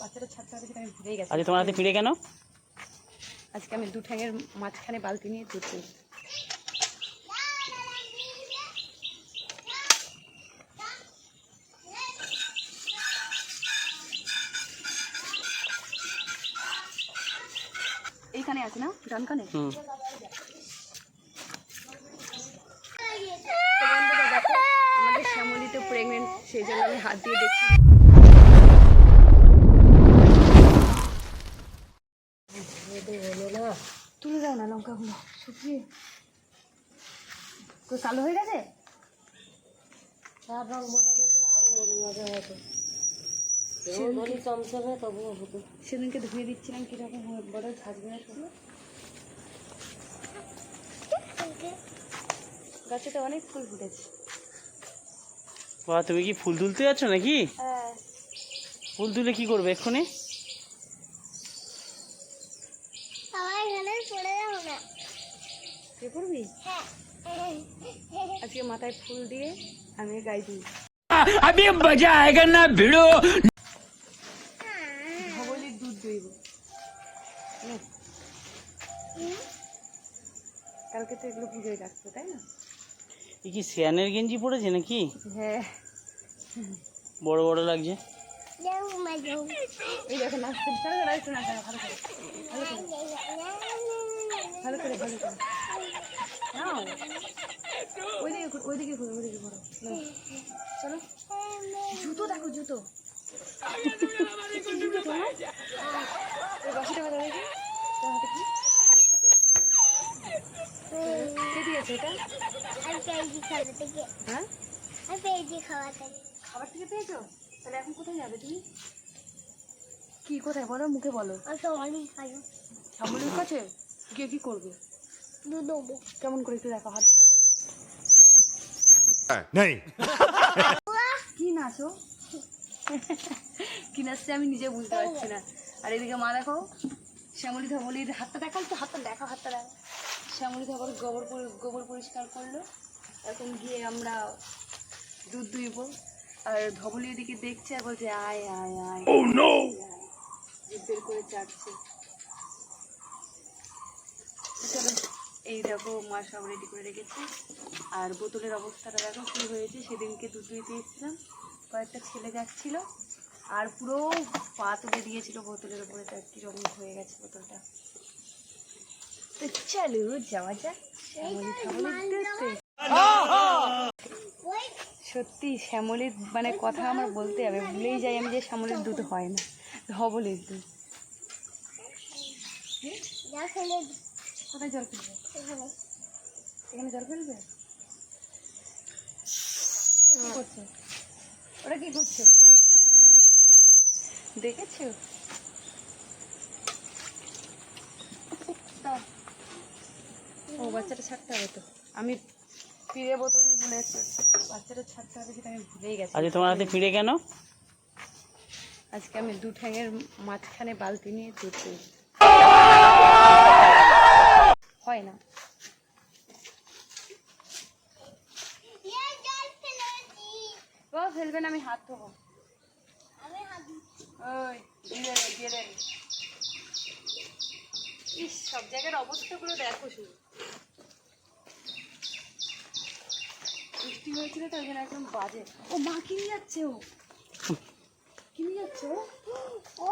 বাচ্চাটা ছাড়তে হবে সেটা আমি ভুলেই গেছি। আজকে তোমার হাতে পিড়ে কেন? আজকে আমি 2 ঠ্যাঙের মাঝখানে বালতি নিয়ে দুধ দিই। এইখানে আছে না ডান কানে? আমাদের শ্যামলী তো প্রেগনেন্ট, সেই জন্য আমি হাত দিয়ে দেখছি। তুলে দাও না লঙ্কাগুলো শুকিয়ে তো কালো হয়ে গেছে। তার রং মরে গেছে, আরো মরে যাবে হয়তো। চমচমে তবুও হতো। সেদিনকে ধুয়ে দিচ্ছিলাম কিরকম বড় ভাজবে না শুধু। গাছে তো অনেক ফুল ফুটেছে। বাবা তুমি কি ফুল তুলতে যাচ্ছ নাকি? হ্যাঁ। ফুল তুলে কি করবে এক্ষুনি? কে করবি? আজকে মাথায় ফুল দিয়ে আমি গায়ে দিই। अभी मजा आएगा ना भिड़ो। ধবলির দুধ দইব। কালকে তো এগুলো পুজোয় রাখতো তাই না? এ কি সিয়ানের গেঞ্জি পড়েছে নাকি? হ্যাঁ। বড় বড় লাগছে। এই দেখো নাচতে একটু না ভালো করে ভালো করে ভালো করে ভালো করে নাও। ওইদিকে ঘুরো চলো। জুতো দেখো জুতো। জুতো তোমার ওই বাসিটা কথা দেখি তোমার হাতে কি কে দিয়েছে এটা? হ্যাঁ খাবার থেকে পেয়েছো? তাহলে এখন কোথায় যাবে তুমি? কি কোথায় বলো, মুখে বলো। শ্যামলীর কাছে গিয়ে কি করবে? কেমন করে একটু দেখো, হাত দিয়ে দেখো। কি নাচো? কি নাচছে আমি নিজে বুঝতে পারছি না। আর এদিকে মা দেখো শ্যামলী ধবলির হাতটা দেখাল তো, হাতটা দেখো। শ্যামলী ধবল গোবর পরিষ্কার করলো। এখন গিয়ে আমরা দুধ দুইব। আর ধবলি এদিকে দেখছে আর বলছে আয় আয় আয়। ও নো, বের করে চাটছে। চলো এই দেখো মা সব রেডি করে রেখেছে। আর বোতলের অবস্থাটা দেখো কি হয়েছে। সেদিনকে দুধ দুইতে এসেছিলাম, কয়েকটা ছেলে যাচ্ছিল আর পুরো পা তুলে দিয়েছিল বোতলের উপরে। তার কিরকম হয়ে গেছে বোতলটা। তো চলো যাওয়া যাক শ্যামলী ধবলির দেখতে। সত্যি শ্যামলীর মানে কথা আমার বলতে হবে, ভুলেই যাই আমি যে শ্যামলীর দুধ হয় না, ধবলির দুধ। কোথায় জল ফেলবে? এখানে জল ফেলবে? ওরা কি করছে দেখেছো? ও বাচ্চাটা ছাড়তে হবে তো। আমি পিড়ে বোতল নিয়ে চলে এসেছি। বাচ্চাটা ছাড়তে হবে সেটা আমি ভুলেই গেছি। আজকে তোমার হাতে পিড়ে কেন? আজকে আমি 2 ঠ্যাঙের মাঝখানে বালতি নিয়ে দুধ দিই। হয় না। ও ফেলবে না, আমি হাত ধোবো। ওই দিয়ে দে। ইস, সব জায়গার অবস্থাগুলো দেখো শুধু। বৃষ্টি হয়েছিল তো ওই জন্য একদম বাজে। ও মা কিনে যাচ্ছে, ও কিনে যাচ্ছে। ও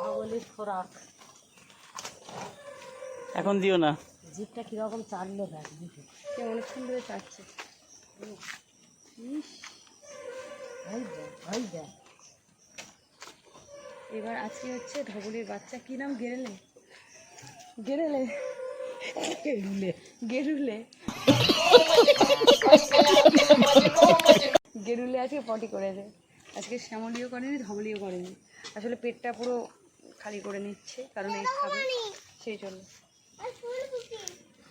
ধবলির খোরাক। এখন দিও না। জিভটা কিরকম চাটলো দেখ, সে অনেকক্ষণ ধরে চাচ্ছে। এবার আজকে হচ্ছে ধবলির বাচ্চা, কি নাম? গেরুলে আজকে পটি করেছে। আজকে শ্যামলীও করেনি, ধবলিও করেনি। আসলে পেটটা পুরো খালি করে নিচ্ছে, কারণ এই খাবে সেই জন্য।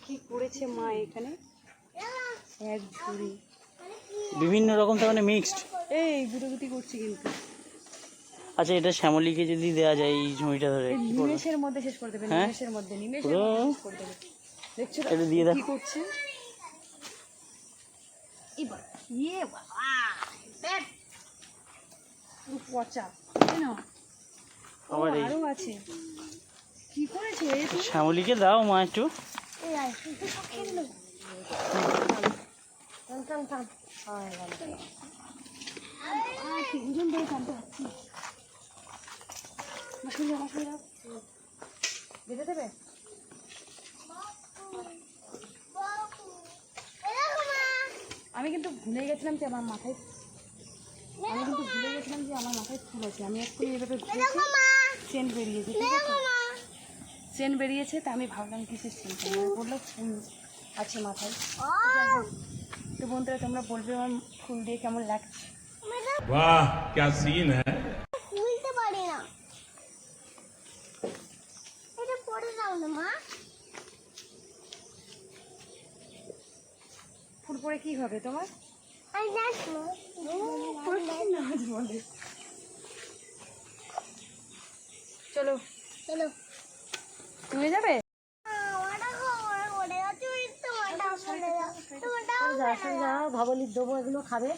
কি করেছে মা এখানে? এক ঝুড়ি বিভিন্ন রকম তার মানে মিক্সড। এই গুটি করছে কিন্তু। আচ্ছা এটা শ্যামলীকে যদি দেওয়া যায় এই ঝুঁইটা ধরে কি করবে? নিমেষের মধ্যে শেষ করে দেবে। হ্যাঁ? নিমেষের মধ্যে শেষ করে দেবে। দেখছো এটা দিয়ে দাও। কি করছে? এবার বাবা দেখ পুরো পচা। না, আবার এই আরো আছে। কি করেছে এ তুমি? শ্যামলীকে দাও মা একটু। এই আয়, সব খেয়ে নিল। টান টান টান হয়ে গেল। তিনজন ধরে টানতে পারছি। মাসুরি যাও, মাসুরি যাও। বেঁধে দেবে? আমি কিন্তু ভুলে গেছিলাম যে আমার মাথায় ফুল আছে। আমি এক্ষুনি এভাবে ঘুরেছি, সেন্ট বেরিয়েছে, ঠিক আছে? সেন্ট বেরিয়েছে, তা আমি ভাবলাম কিসের সেন্ট, আমি বললো ফুল আছে মাথায়। তো বন্ধুরা তোমরা বলবে আমার ফুল দিয়ে কেমন লাগছে। वाह क्या सीन है। খুলতে পারি না, এটা পড়ে যাও না মা। ফুল পরে কি হবে তোমার? আমি যাচ্ছি নাচ বলে। চলো, চলো। তুমি যাবে? যা ভাবলির দেবো, এগুলো খাবে।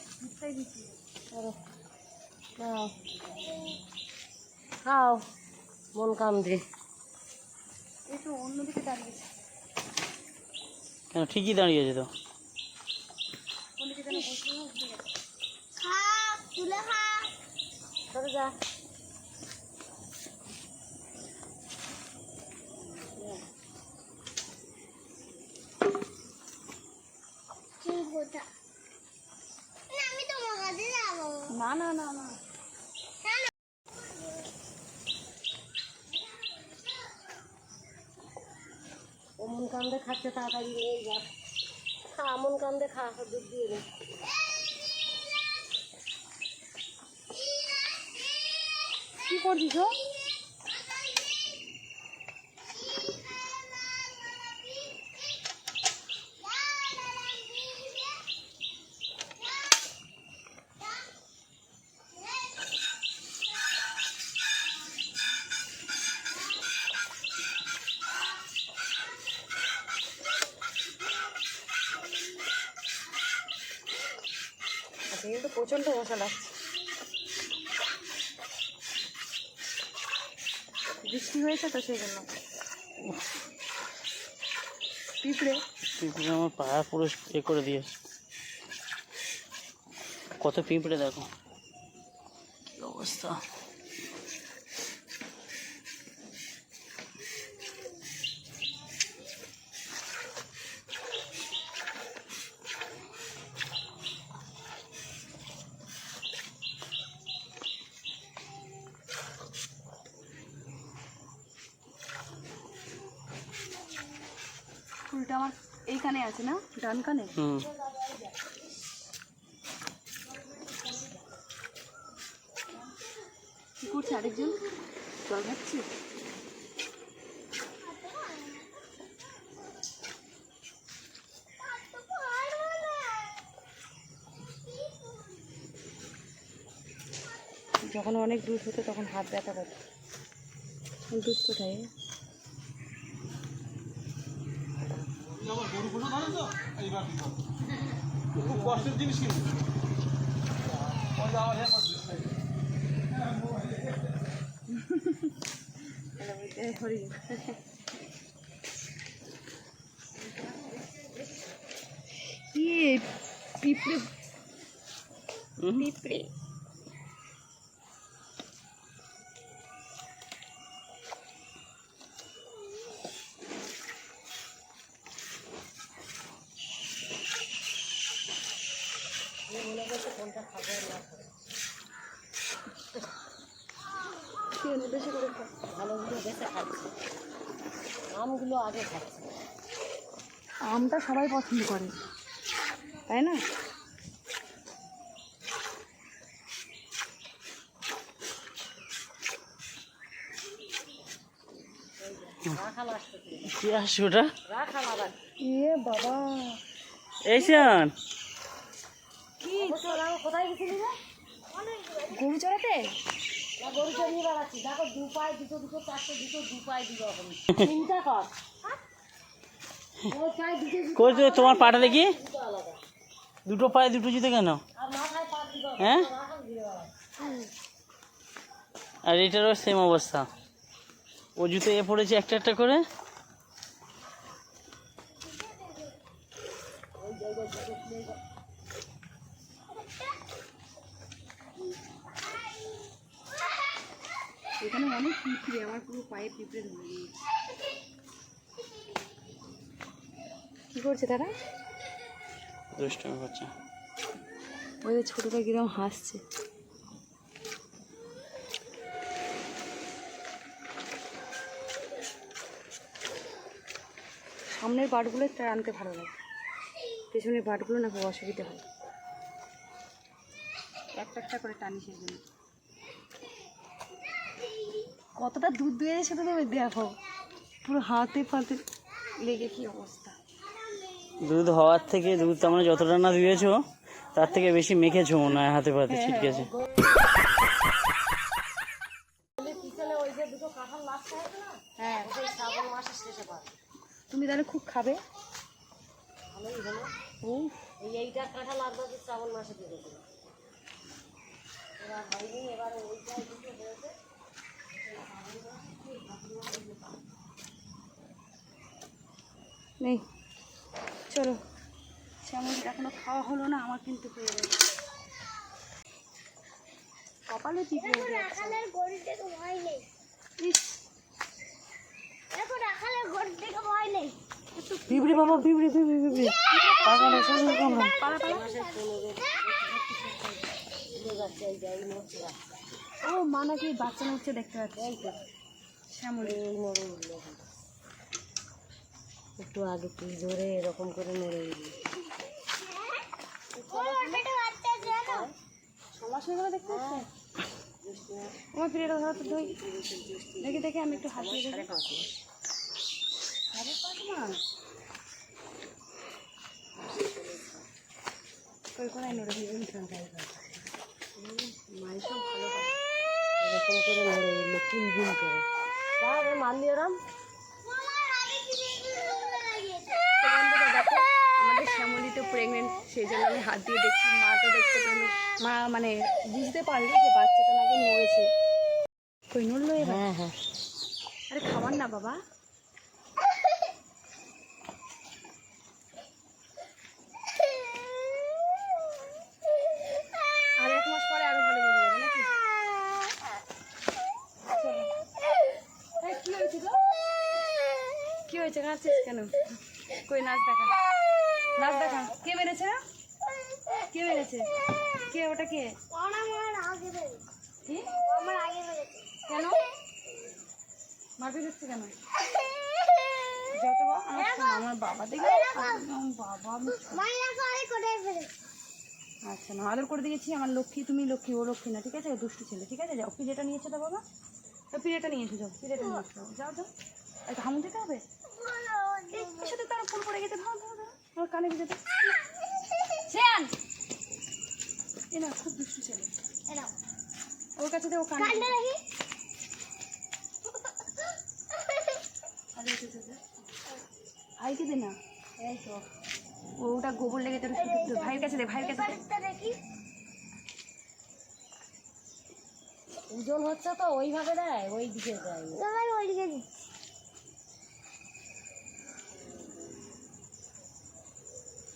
নাও, খাও মন কাম দে। একটু অন্যদিকে দাঁড়িয়েছে, কেন ঠিকই দাঁড়িয়েছে তো। অন্যদিকে যেন বসে উঠে গেছে। খা, তুলে খা। চলে যা। কোথা? না, আমি তোমার কাছে যাবো। না না না না, ও মন কান্দে খাচ্ছে, তাড়াতাড়ি নিয়ে যা। খা মন কান্দে, খা দুধ দিয়ে দে। কি করছিস ও? আচ্ছা, কিন্তু প্রচন্ড মশা লাগছে। বৃষ্টি হয়েছে তো সেই জন্য। পিঁপড়ে পিঁপড়ে আমার পায়া পুরো এ করে দিয়েছে। কত পিঁপড়ে দেখো, কি অবস্থা। ফুলটা আমার এইখানে আছে না, ডান কানে। কি করছে আরেকজন? জল খাচ্ছে। যখন অনেক দুধ হতো তখন হাত ব্যথা করতো। দুধ কোথায়? খুব কষ্টের জিনিস কিন্তু। পিঁপড়ে পিঁপড়ে বেশি করে খা। ভালোগুলো বেঁচে খাচ্ছে, আমগুলো আগে খাচ্ছে। আমটা সবাই পছন্দ করে, তাই না? রাখাল আসতেছে, কি আসছে ওটা? রাখাল আবার। ইয়ে বাবা, এইশান কি কোথায় গেছিলি রে? গরু চড়াতে? না, গরু চড়িয়ে বেড়াচ্ছি। দেখো দু পায়ে দুটো দুটো, চারটে দুটো, দু পায়ে দুটো রকম। চিন্তা কর, ওই পায়ে দুটো দুটো, কই তো তোমার পাটা দেখি, দুটো আলাদা। দুটো পায়ে দুটো জুতো কেন? আর মাথায় পা দুটো, হ্যাঁ রাখাল ঘুরে বেড়াচ্ছে। আর এটারও সেম অবস্থা, ও জুতো এ পড়েছে একটা একটা করে। এখানে অনেক পিঁপড়ে, আমার পুরো পায়ে পিঁপড়ে ধরে নিয়েছে। কি করছে তারা? দুষ্টুমি করছে। ওদের ছোটটা কিরম হাসছে। সামনের বাটগুলো একটু আনতে ভালো লাগে, পেছনের বাটগুলো না খুব অসুবিধা হয়, একটা একটা করে টানি সেই জন্য। কতটা দুধ দুয়েছে সেটা তুমি দেখো, পুরো হাতে ফাতে লেগে কি অবস্থা। দুধ হওয়ার থেকে, দুধ তোমরা যতটা না ধুয়েছো তার থেকে বেশি মেখেছো মনে হয়, হাতে পাতে ছিটকেছে। পিছনে ওই যে দুটো কাঁঠাল লাগছে না, হ্যাঁ, ওই শ্রাবণ মাসে শেষে পাবে। তুমি তাহলে খুব খাবে। ভালোই হলো। এইটা কাঁঠাল লাগবে কি শ্রাবণ মাসে দিয়ে দেবো। এবার হয়নি, এবার ওইটাই দুটো হয়েছে। নেই, চলো। শ্যামলির এখনো খাওয়া হলো না, আমার কিন্তু হয়ে গেছে। কপালে পিঁপড়ে উঠে যাচ্ছে। রাখালের গরু থেকে ভয় নেই। ইস, দেখো রাখালের গরু থেকে ভয় নেই। পিঁপড়ে বাবা, পিঁপড়ে পিঁপড়ে পিঁপড়ে পাকানো শ্বশুর কামড়া। পালা পালা। ও মা নাকি বাচ্চা নড়ছে দেখতে পাচ্ছি। শ্যামলি একটু আগে কি ধরে এরকম করে নড়ে ওর পেটে বাচ্চা আছে জানো? সমাজ হয়ে গেল দেখতে পাচ্ছি। আমার পিরিয়ড ধরা তো ধই দেখি দেখি, আমি একটু হাসিয়ে দেখি। 5.5 মাস কই কোনায় নড়ে মায়ের সব ভালো করে এরকম করে নড়ে এলো কিলবিল করে। তাহলে মানলি ওরম মামার হাতে চিড়ে লাগিয়েছে। তো বন্ধুরা দেখো, আমাদের শ্যামলি তো প্রেগনেন্ট, সেই জন্য আমি হাত দিয়ে দেখছি। মা তো দেখতে পেলো, মা মানে বুঝতে পারলো যে বাচ্চাটা নাকি নড়েছে। কই নড়লো এবার? হ্যাঁ হ্যাঁ আরে খাবার না বাবা। আর 1 মাস পরে আরো ভালো বোঝা যাবে নাকি? চলো। এই, কি হয়েছে গো? কি হয়েছে, কাঁদছিস কেন? কই নাচ দেখা, নাচ দেখা। কে মেরেছে? কে মেরেছে? কে ওটা? কে? আমার আগে বেরিয়েছে। কি? আমার আগে বেরিয়েছে। কেন মারপিট হচ্ছে কেন? যত আমার বাবা দেখে বাবা। মায়ের আগে কোথায় বেরিয়েছে? আচ্ছা না, আদর করে দিয়েছি। আমার লক্ষ্মী, তুমি লক্ষ্মী, ও লক্ষ্মী না, ঠিক আছে? ও দুষ্টু ছেলে, ঠিক আছে? যাও, পিড়েটা নিয়েছো তো বাবা, তো পিড়েটা নিয়ে এসো, যাও পিড়েটা নিয়ে এসো, যাও যাও। একটা হামু দিতে হবে। এর সাথে তারা ফুল পড়ে গেছে, ধরো ধরো ধরো, আমার কানে ভিজে শ্যান। এ না, খুব দুষ্টু ছেলে, এলাও ওর কাছে দে, ও কানে কান্না রাখি। ভাইকে দে না। এই তো ওটা গোবর লেগে তোর ভাইয়ের কাছে দে, ভাইয়ের কাছে দে। বাচ্চা দেখি। ওজন হচ্ছে তো ওইভাবে দেয়, ওই দিকে দেয়। আমার ওইদিকে দিচ্ছি।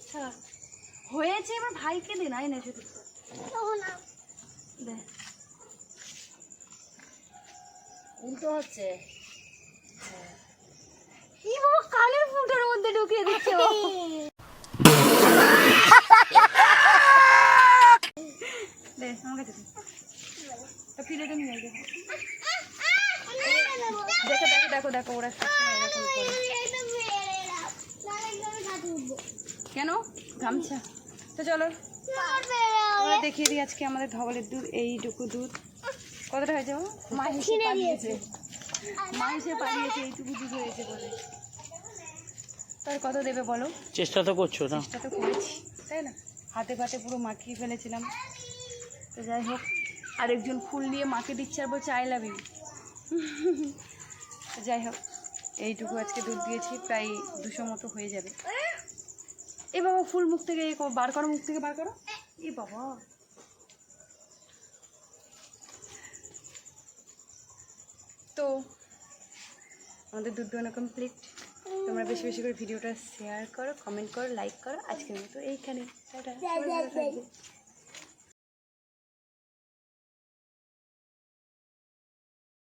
আচ্ছা হয়েছে, এবার ভাইকে দে না, এনে শুধু তখন দে। উল্টো হচ্ছে। ই বাবা, কানের ফুটোর মধ্যে ঢুকিয়ে দিচ্ছে ও। দে আমার কাছে দে, তো ফিরে তো নিয়ে দেখো দেখো দেখো দেখো দেখো, ওরা সবসময় এরকম করে। কেন গামছা? তো চলো আমরা দেখিয়ে দিই আজকে আমাদের ধবলের দুধ। এইটুকু দুধ কতটা হয়েছে? মা এসে পালিয়েছে, মা এসে পালিয়েছে, এইটুকু দুধ হয়েছে বলে। তার কত দেবে বলো? চেষ্টা তো করছো না? চেষ্টা তো করেছি, তাই না? হাতে ফাতে পুরো মাখিয়ে ফেলেছিলাম। তো যাই হোক, আরেকজন ফুল নিয়ে মাকে দিচ্ছে আর বলছে আই লাভ ইউ। তো যাই হোক, এইটুকু আজকে দুধ দিয়েছি, প্রায় 200 মতো হয়ে যাবে। এ বাবা, ফুল মুখ থেকে বার করো, মুখ থেকে বার করো। এ বাবা, তো আমাদের দুধ দোয়ানো কমপ্লিট। তোমরা বেশি বেশি করে ভিডিওটা শেয়ার করো, কমেন্ট করো, লাইক করো। আজকের মতো এইখানে টাটা, সবাই ভালো থাকবে।